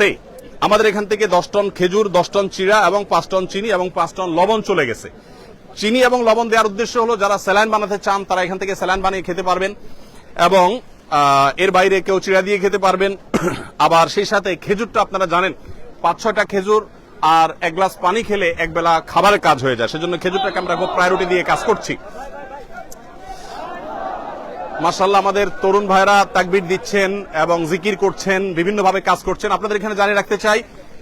রাতে আমাদের এখান থেকে 10 টন খেজুর, 10 টন চিড়া এবং 5 টন চিনি এবং 5 টন লবণ চলে গেছে। চিনি এবং লবণ দেওয়ার উদ্দেশ্য হলো যারা স্যালাইন বানাতে চান তারা এখান থেকে স্যালাইন বানিয়ে খেতে পারবেন, এবং এর বাইরে কেউ চিড়া দিয়ে খেতে পারবেন। আবার সেই সাথে খেজুরটা আপনারা জানেন 5-6টা খেজুর আর 1 গ্লাস পানি খেলে একবেলা খাবারের কাজ হয়ে যায়, সেজন্য খেজুরটাকে আমরা খুব প্রায়োরিটি দিয়ে কাজ করছি। মাশাআল্লাহ আমাদের তরুণ ভাইরা তাকবীর দিচ্ছেন এবং জিকির করছেন, বিভিন্নভাবে কাজ করছেন। আপনাদের এখানে জানিয়ে রাখতে চাই,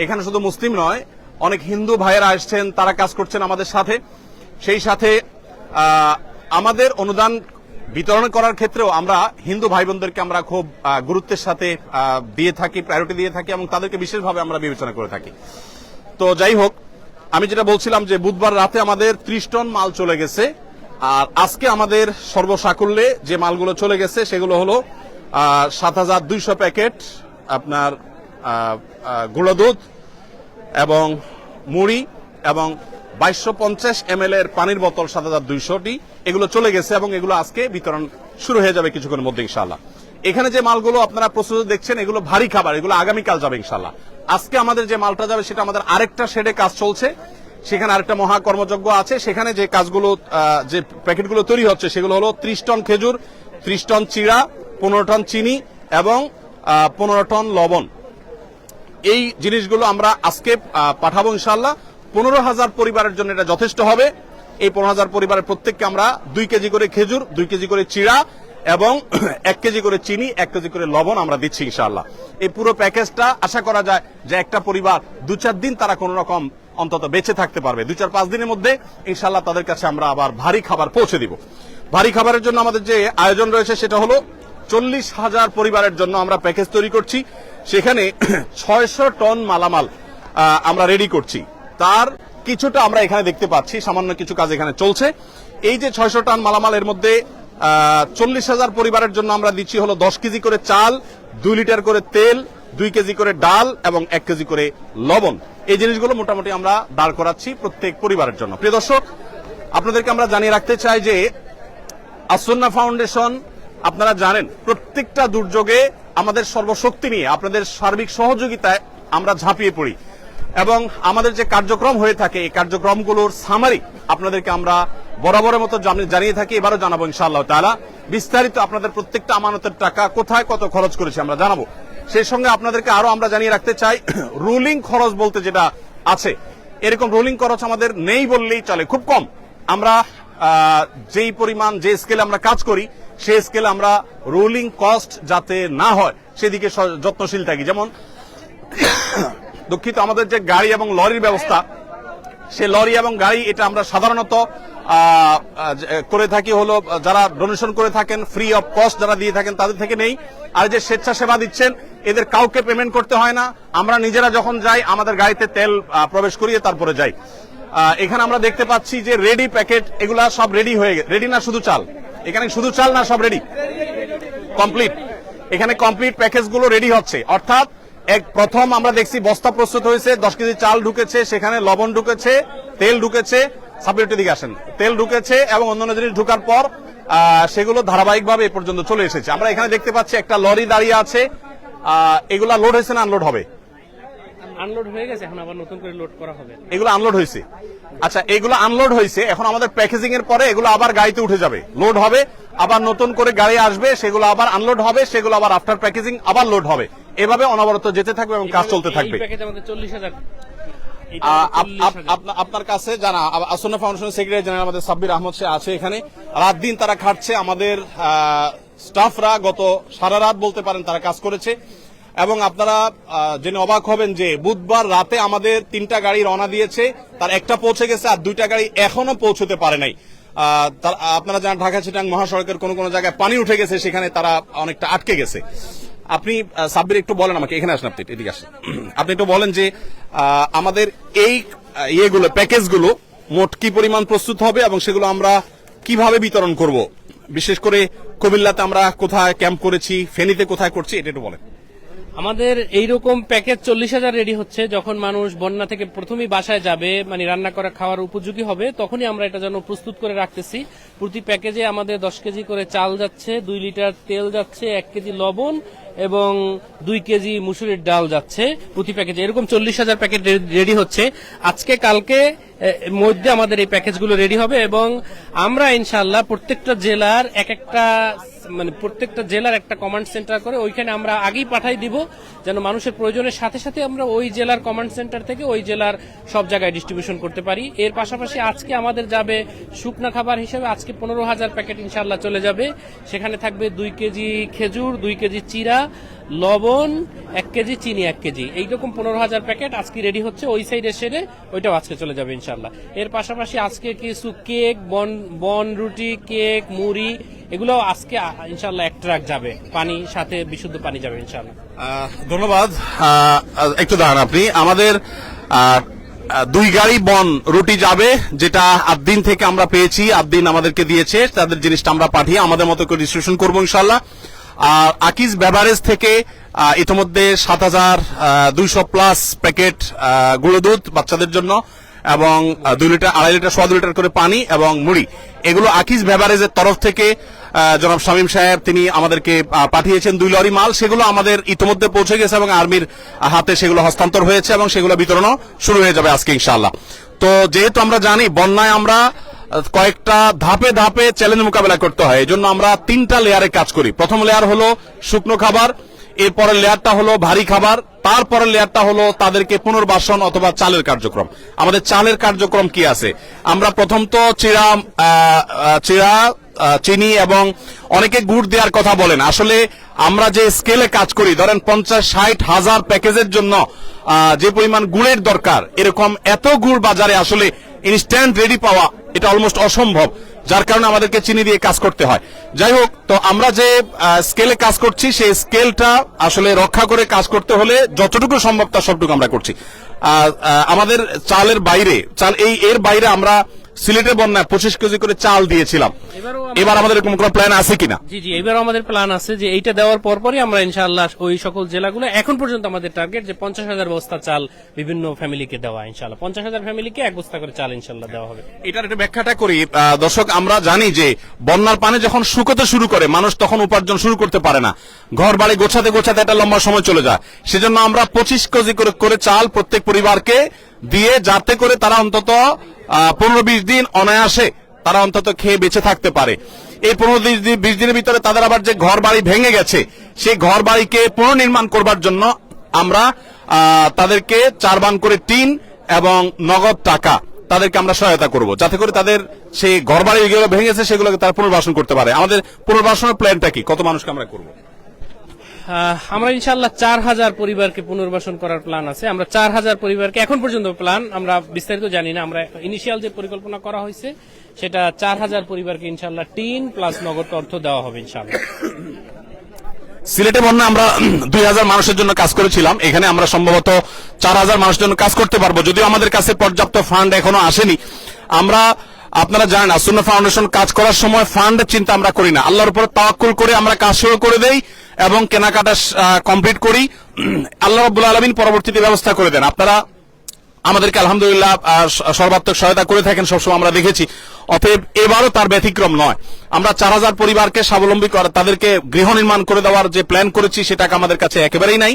এখানে শুধু মুসলিম নয়, অনেক হিন্দু ভাইয়েরা আসছেন, তারা কাজ করছেন আমাদের সাথে। সেই সাথে আমাদের অনুদান বিতরণ করার ক্ষেত্রেও আমরা হিন্দু ভাই বোনদেরকে আমরা খুব গুরুত্বের সাথে দিয়ে থাকি, প্রায়োরিটি দিয়ে থাকি, এবং তাদেরকে বিশেষভাবে আমরা বিবেচনা করে থাকি। তো যাই হোক, আমি যেটা বলছিলাম যে বুধবার রাতে আমাদের 30 টন মাল চলে গেছে, আর আজকে আমাদের সর্বসাকুল্যে যে মালগুলো চলে গেছে সেগুলো হলো 7200 প্যাকেট আপনার গুঁড়ো দুধ এবং মুড়ি এবং 2250 ml এর পানির বোতল 7200টি, এগুলো চলে গেছে এবং এগুলো আজকে বিতরণ শুরু হয়ে যাবে কিছুক্ষণের মধ্যে ইনশাআল্লাহ। এখানে যে মালগুলো আপনারা প্রস্তুত দেখছেন এগুলো ভারী খাবার, এগুলো আগামীকাল যাবে ইনশাআল্লাহ। আজকে আমাদের যে মালটা যাবে সেটা আমাদের আরেকটা শেডে কাজ চলছে, সেখানে আরেকটা মহাকর্মযজ্ঞ আছে, সেখানে যে কাজগুলো যে প্যাকেটগুলো তৈরি হচ্ছে সেগুলো হলো 30 টন খেজুর, 30 টন চিড়া, 15 টন চিনি এবং 15 টন লবণ। এই জিনিসগুলো আমরা আজকে পাঠাবো ইনশাআল্লাহ। 15,000 পরিবারের জন্য এটা যথেষ্ট হবে। এই 15,000 পরিবারের প্রত্যেককে আমরা 2 কেজি করে খেজুর, 2 কেজি করে চিড়া এবং 1 কেজি করে চিনি, 1 কেজি করে লবণ আমরা দিচ্ছি ইনশাআল্লাহ। এই পুরো প্যাকেজটা আশা করা যায় যে একটা পরিবার 2-4 দিন তারা কোন রকম অন্তত বেঁচে থাকতে পারবে। 2-4-5 দিনের মধ্যে ইনশাআল্লাহ তাদের কাছে আমরা আবার ভারী খাবার পৌঁছে দিব। ভারী খাবারের জন্য আমাদের যে আয়োজন রয়েছে সেটা হলো 40,000 পরিবারের জন্য আমরা প্যাকেজ তৈরি করছি, সেখানে 600 টন মালামাল আমরা রেডি করছি। তার কিছুটা আমরা এখানে দেখতে পাচ্ছি, সামান্য কিছু কাজ এখানে চলছে। এই যে 600 টন মালামাল, এর মধ্যে 40,000 পরিবারের জন্য আমরা দিচ্ছি হলো 10 কেজি করে চাল, 2 লিটার করে তেল, 2 কেজি করে ডাল এবং 1 কেজি করে লবণ। এই জিনিসগুলো মোটামুটি আমরা দাঁড় করাচ্ছি প্রত্যেক পরিবারের জন্য। প্রিয় দর্শক, আপনাদেরকে আমরা জানিয়ে রাখতে চাই যে আসুন্নাহ ফাউন্ডেশন, আপনারা জানেন প্রত্যেকটা দুর্যোগে আমাদের সর্বশক্তি নিয়ে আপনাদের সার্বিক সহযোগিতায় আমরা ঝাঁপিয়ে পড়ি, এবং আমাদের যে কার্যক্রম হয়ে থাকে এই কার্যক্রমগুলোর সামারি আপনাদেরকে আমরা বরাবরের মতো জানিয়ে থাকি, এবারও জানাবো ইনশাআল্লাহ তাআলা। বিস্তারিত আপনাদের প্রত্যেকটা আমানতের টাকা কোথায় কত খরচ করেছি আমরা জানাবো। সেই সঙ্গে আপনাদেরকে আরো আমরা জানিয়ে রাখতে চাই, রুলিং খরচ বলতে যেটা আছে, এরকম রুলিং খরচ আমাদের নেই বললেই চলে, খুব কম। আমরা যেই পরিমাণ যে স্কেলে আমরা কাজ করি সেই স্কেলে আমরা রুলিং কস্ট যাতে না হয় সেদিকে যত্নশীল থাকি। যেমন দুঃখিত, আমাদের যে গাড়ি এবং লরির ব্যবস্থা, সে লরি এবং গাড়ি এটা আমরা সাধারণত করে থাকি হলো যারা ডোনেশন করে থাকেন, ফ্রি অফ কস্ট যারা দিয়ে থাকেন তাদের থেকে নেই। আর যে স্বেচ্ছাসেবা দিচ্ছেন এদের কাউকে পেমেন্ট করতে হয় না, আমরা নিজেরা যখন যাই আমাদের গাড়িতে তেল প্রবেশ করিয়ে তারপরে যাই। এখানে আমরা দেখতে পাচ্ছি যে রেডি প্যাকেট, এগুলা সব রেডি হয়ে গেছে। রেডি না শুধু চাল, এখানে শুধু চাল না, সব রেডি কমপ্লিট। এখানে কমপ্লিট প্যাকেজগুলো রেডি হচ্ছে, অর্থাৎ প্রথম আমরা দেখছি বস্তা প্রস্তুত হয়েছে, 10 কেজি চাল ঢুকেছে, সেখানে লবণ ঢুকেছে, তেল ঢুকেছে, সাবজেক্টের দিকে আসেন, তেল ঢুকেছে এবং অন্যান্য জিনিস ঢুকার পর সেগুলো ধারাবাহিকভাবে এ পর্যন্ত চলে এসেছে। আমরা এখানে দেখতে পাচ্ছি একটা লরি দাঁড়িয়ে আছে, এগুলা লোড হয়েছে না আনলোড হবে? আনলোড হয়ে গেছে, এখন আবার নতুন করে লোড করা হবে। এগুলো আনলোড হয়েছে, আচ্ছা এগুলো আনলোড হয়েছে, এখন আমাদের প্যাকেজিং এর পরে এগুলো আবার গাড়িতে উঠে যাবে, লোড হবে, আবার নতুন করে গাড়ি আসবে, সেগুলো আবার আনলোড হবে, সেগুলো আবার আফটার প্যাকেজিং আবার লোড হবে, এভাবে অনবরত যেতে থাকবে এবং কাজ চলতে থাকবে। আপনার কাছে জানা আসুন্নাহ ফাউন্ডেশনের সেক্রেটারি জেনারেল আমাদের সাব্বির আহমদ সে আছে এখানে, রাত দিন তারা খাটছে, আমাদের স্টাফরা গত সারা রাত বলতে পারেন তারা কাজ করেছে। এবং আপনারা জেনে অবাক হবেন যে বুধবার রাতে আমাদের 3টা গাড়ি রওনা দিয়েছে, তার একটা পৌঁছে গেছে আর 2টা গাড়ি এখনো পৌঁছতে পারে নাই। আপনারা জানেন ঢাকা চিটাং মহাসড়কের কোন কোন জায়গায় পানি উঠে গেছে, সেখানে তারা অনেকটা আটকে গেছে। আপনি সাব্বির একটু বলেন আমাকে, এখানে আসেন, আপনি এদিকে আসেন, আপনি একটু বলেন যে আমাদের এই ইয়েগুলো প্যাকেজগুলো মোট কি পরিমাণ প্রস্তুত হবে এবং সেগুলো আমরা কিভাবে বিতরণ করব, বিশেষ করে কুমিল্লাতে আমরা কোথায় ক্যাম্প করেছি, ফেনীতে কোথায় করছি, এটা একটু বলেন। আমাদের এইরকম প্যাকেজ 40,000 রেডি হচ্ছে, যখন মানুষ বন্যা থেকে প্রথমেই বাসায় যাবে, মানে রান্না করা খাওয়ার উপযোগী হবে, তখনই আমরা এটা যেন প্রস্তুত করে রাখতেছি। প্রতি প্যাকেজে আমাদের 10 কেজি করে চাল যাচ্ছে, 2 লিটার তেল যাচ্ছে, 1 কেজি লবণ এবং 2 কেজি মুসুরির ডাল যাচ্ছে প্রতি প্যাকেজে। এরকম 40,000 প্যাকেট রেডি হচ্ছে আজকে কালকে মধ্যে আমাদের এই প্যাকেজগুলো রেডি হবে এবং আমরা ইনশাআল্লাহ প্রত্যেকটা জেলার প্রত্যেকটা জেলার একটা কমান্ড সেন্টার করে ওইখানে আমরা আগেই পাঠাই দিব, যেন মানুষের প্রয়োজনের সাথে সাথে আমরা ওই জেলার কমান্ড সেন্টার থেকে ওই জেলার সব জায়গায় ডিস্ট্রিবিউশন করতে পারি। এর পাশাপাশি আজকে আমাদের যাবে শুকনা খাবার হিসেবে আজকে 15,000 প্যাকেট ইনশাআল্লাহ চলে যাবে। সেখানে থাকবে 2 কেজি খেজুর, 2 কেজি চিরা, লবণ 1 কেজি, চিনি 1 কেজি, এইরকম 15,000 প্যাকেট আজকে রেডি হচ্ছে। ওই সাইডে সেরে ওইটাও আজকে চলে যাবে ইনশাআল্লাহ। এর পাশাপাশি আজকে কিছু কেক, বন রুটি, কেক, মুড়ি এগুলো আজকে ইনশাআল্লাহ 1 ট্রাক যাবে, পানি সাথে বিশুদ্ধ পানি যাবে ইনশাআল্লাহ। ধন্যবাদ। একটু দাঁড়ান আপনি, আমাদের 2 গাড়ি বন রুটি যাবে, যেটা আদ্দিন থেকে আমরা পেয়েছি, আদ্দিন আমাদেরকে দিয়েছে, তাদের জিনিসটা আমরা পাঠিয়ে আমাদের মতো করে ডিস্ট্রিবিউশন করবো ইনশাআল্লাহ। আর আকিজ বেভারেজ থেকে ইতিমধ্যে 7,200 প্লাস প্যাকেট গুঁড়ো দুধ বাচ্চাদের জন্য এবং 2 লিটার, 2.5 লিটার, 2.25 লিটার করে পানি এবং মুড়ি, এগুলো আকিজ বেভারেজের তরফ থেকে জনাব শামীম সাহেব তিনি আমাদেরকে পাঠিয়েছেন 2 লরি মাল। সেগুলো আমাদের ইতিমধ্যে পৌঁছে গেছে এবং আর্মির হাতে সেগুলো হস্তান্তর হয়েছে এবং সেগুলো বিতরণও শুরু হয়ে যাবে আজকে ইনশাআল্লাহ। তো যেহেতু আমরা জানি বন্যায় আমরা কয়েকটা ধাপে ধাপে চ্যালেঞ্জ মোকাবেলা করতে হয়, এই জন্য আমরা 3টা লেয়ারে কাজ করি। প্রথম লেয়ার হলো শুকনো খাবার, এরপরের লেয়ারটা হলো ভারী খাবার, তারপরের লেয়ারটা হলো তাদেরকে পুনর্বাসন অথবা চালের কার্যক্রম। আমাদের চালের কার্যক্রম কি আছে? আমরা প্রথম তো চিরা, চিনি এবং অনেকে গুড় দেওয়ার কথা বলেন। আসলে আমরা যে স্কেলে কাজ করি, ধরেন 50-60 হাজার প্যাকেজের জন্য যে পরিমাণ গুড়ের দরকার, এরকম এত গুড় বাজারে আসলে ইনস্ট্যান্ট রেডি পাওয়া এটা অলমোস্ট অসম্ভব, যার কারণে আমাদেরকে চিনি দিয়ে কাজ করতে হয়। যাই হোক, তো আমরা যে স্কেলে কাজ করছি সেই স্কেলটা আসলে রক্ষা করে কাজ করতে হলে যতটুকু সম্ভব তার সবটুকু আমরা করছি। আমাদের চালের বাইরে এর বাইরে আমরা সিলেটের বন্যায় 25 কেজি করে চাল দিয়েছিলাম। এবার আমাদের এরকম কোনো প্ল্যান আছে কিনা? জি, এবারও আমাদের প্ল্যান আছে যে এইটা দেওয়ার পরপরই আমরা ইনশাআল্লাহ ওই সকল জেলাগুলো, এখন পর্যন্ত আমাদের টার্গেট যে 50,000 বস্তা চাল বিভিন্ন ফ্যামিলিকে দেওয়া ইনশাআল্লাহ। 50,000 ফ্যামিলিকে 1 বস্তা করে চাল ইনশাআল্লাহ দেওয়া হবে। এটার একটা ব্যাখ্যাটা করি দর্শক। আমরা জানি যে বন্যার পানি যখন শুকোতে শুরু করে মানুষ তখন উপার্জন শুরু করতে পারে না, ঘর বাড়ি গোছাতে গোছাতে একটা লম্বা সময় চলে যায়। সেজন্য আমরা 25 কেজি করে চাল প্রত্যেক পরিবারকে দিয়ে, যাতে করে তারা অন্তত 15-20 দিন অনায়াসে তারা অন্তত খেয়ে বেঁচে থাকতে পারে। এই 15-20 দিনের ভিতরে তাদের আবার যে ঘর বাড়ি ভেঙে গেছে সেই ঘর বাড়িকে পুনর্নির্মাণ করবার জন্য আমরা তাদেরকে 4 বান করে টিন এবং নগদ টাকা তাদেরকে আমরা সহায়তা করব, যাতে করে তাদের সেই ঘর বাড়ি যেগুলো ভেঙেছে সেগুলোকে তারা পুনর্বাসন করতে পারে। আমাদের পুনর্বাসনের প্ল্যানটা কি? কত মানুষকে আমরা করব? আমরা ইনশাআল্লাহ 4,000 পরিবারকে পুনর্বাসন করার প্ল্যান আছে। আমরা 4,000 পরিবারকে এখন পর্যন্ত প্ল্যান, আমরা বিস্তারিত জানি না, আমরা ইনিশিয়াল যে পরিকল্পনা করা হয়েছে সেটা 4,000 পরিবারকে ইনশাআল্লাহ টিন প্লাস নগদ অর্থ দেওয়া হবে ইনশাআল্লাহ। সিলেটে বন্যা আমরা 2,000 মানুষের জন্য কাজ করেছিলাম, এখানে আমরা সম্ভবত 4,000 মানুষের জন্য কাজ করতে পারবো, যদিও আমাদের কাছে পর্যাপ্ত ফান্ড এখনো আসেনি। আমরা, আপনারা জানেন, আসুন্নাহ ফাউন্ডেশন কাজ করার সময় ফান্ডের চিন্তা আমরা করি না, আল্লাহর উপর তাওয়াক্কুল করে আমরা কাজ শুরু করে দেই এবং কেনাকাটা কমপ্লিট করি। আল্লাহ রাব্বুল আলামিন পরবর্তীতে ব্যবস্থা করে দেন। আপনারা আমাদেরকে আলহামদুলিল্লাহ সর্বাত্মক সহায়তা করে থাকেন, সবসময় আমরা দেখেছি। অতএব এবারও তার ব্যতিক্রম নয়। আমরা 4,000 পরিবারকে স্বাবলম্বী করা, তাদেরকে গৃহ নির্মাণ করে দেওয়ার যে প্ল্যান করেছি সেটা আমাদের কাছে একেবারেই নাই,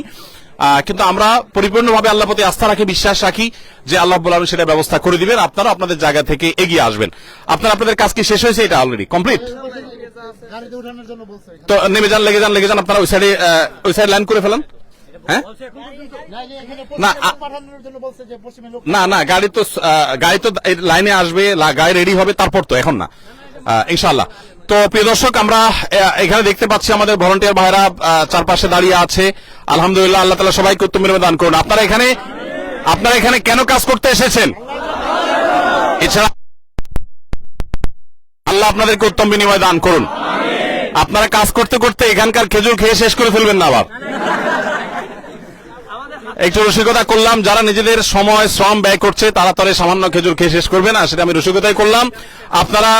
কিন্তু আমরা পরিপূর্ণভাবে আল্লাহর প্রতি আস্থা রাখি, বিশ্বাস রাখি যে আল্লাহ রাব্বুল আলামিন সেটা ব্যবস্থা করে দিবেন। আপনারা আপনাদের জায়গা থেকে এগিয়ে আসবেন। আপনাদের কাজ কি শেষ হয়েছে? এটা অলরেডি কমপ্লিট। তো নেমে যান, লেগে যান, আপনারা ওই সাইডে লাইন করে ফেলেন। হ্যাঁ, না গাড়ি তো লাইনে আসবে, গাড়ি রেডি হবে, তারপর তো, এখন না ইনশাআল্লাহ। তো প্রিয় দর্শক, আমরা এখানে দেখতে পাচ্ছি আমাদের ভলান্টিয়ার ভাইরা চারপাশে দাঁড়িয়ে আছে। আলহামদুলিল্লাহ, আল্লাহ তাআলা সবাইকে উত্তম বিনিময় দান করুন। আপনারা এখানে কেন কাজ করতে এসেছেন? এছাড়া আল্লাহ আপনাদেরকে উত্তম বিনিময় দান করুন। আপনারা কাজ করতে করতে এখানকার খেজুর খেয়ে শেষ করে ফেলবেন না আবার। একটু রসিকতা করলাম, যারা নিজেদের সময় শ্রম ব্যয় করছে তারা তরে সামান্য খেজুর খেয়ে শেষ করবে না, সেটা আমি রসিকতাই করলাম। আপনারা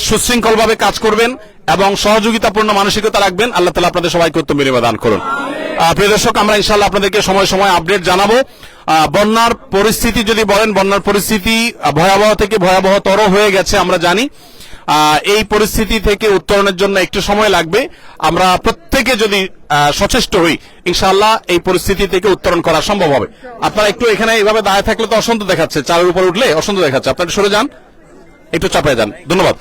সুশৃঙ্খল ভাবে কাজ করবেন এবং সহযোগিতাপূর্ণ মানসিকতা রাখবেন। আল্লাহ তাআলা আপনাদের সবাইকে উত্তম বিনিময় দান করুন। প্রিয় দর্শক, আমরা ইনশাআল্লাহ আপনাদেরকে সময় সময় আপডেট জানাবো। বন্যার পরিস্থিতি যদি বলেন, বন্যার পরিস্থিতি ভয়াবহ থেকে ভয়াবহতর হয়ে গেছে আমরা জানি। এই পরিস্থিতি থেকে উত্তরণের জন্য একটু সময় লাগবে। আমরা প্রত্যেকে যদি সচেষ্ট হই, ইনশাআল্লাহ এই পরিস্থিতি থেকে উত্তরণ করা সম্ভব হবে। আপনারা একটু এখানে এইভাবে দাঁড়িয়ে থাকলে তো অসন্ত দেখাচ্ছে, চালের উপর উঠলে অসন্ত দেখাচ্ছে, আপনারা সরে যান, একটু চাপে যান। ধন্যবাদ।